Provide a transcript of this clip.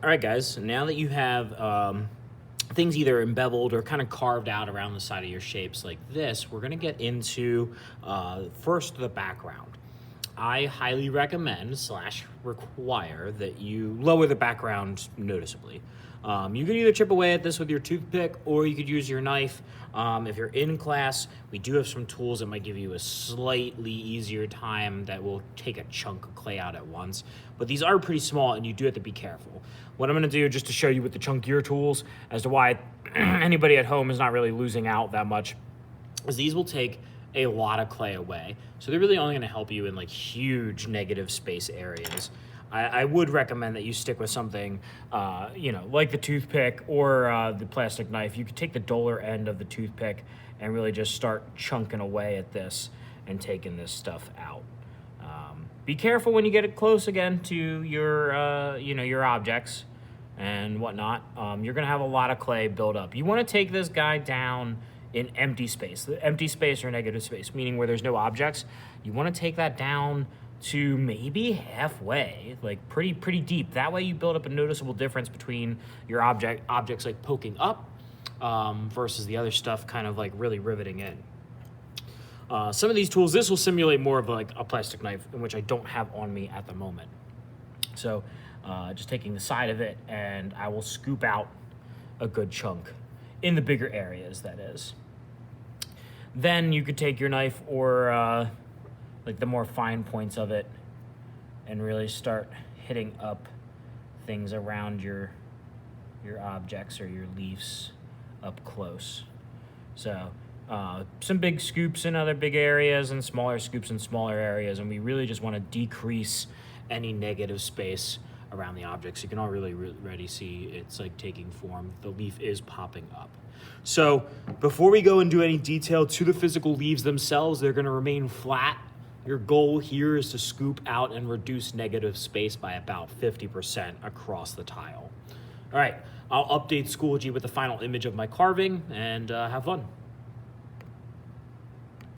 All right, guys, now that you have things either embeveled or kind of carved out around the side of your shapes like this, we're gonna get into first the background. I highly recommend / require that you lower the background noticeably. You could either chip away at this with your toothpick or you could use your knife. If you're in class, we do have some tools that might give you a slightly easier time that will take a chunk of clay out at once. But these are pretty small and you do have to be careful. What I'm gonna do just to show you with the chunkier tools as to why anybody at home is not really losing out that much is these will take a lot of clay away. So they're really only gonna help you in like huge negative space areas. I would recommend that you stick with something, like the toothpick or the plastic knife. You could take the duller end of the toothpick and really just start chunking away at this and taking this stuff out. Be careful when you get it close again to your objects and whatnot. You're gonna have a lot of clay build up. You wanna take this guy down in empty space. The empty space or negative space, meaning where there's no objects. You wanna take that down to maybe halfway, like pretty deep. That way you build up a noticeable difference between your objects like poking up versus the other stuff kind of like really riveting in. Some of these tools, this will simulate more of like a plastic knife, in which I don't have on me at the moment. So just taking the side of it, and I will scoop out a good chunk in the bigger areas, that is. Then you could take your knife or like the more fine points of it and really start hitting up things around your objects or your leaves up close. So some big scoops in other big areas and smaller scoops in smaller areas, and we really just want to decrease any negative space around the objects. You can already see it's like taking form. The leaf is popping up. So before we go and do any detail to the physical leaves themselves, they're going to remain flat. Your goal here is to scoop out and reduce negative space by about 50% across the tile. All right, I'll update Schoology with the final image of my carving and have fun.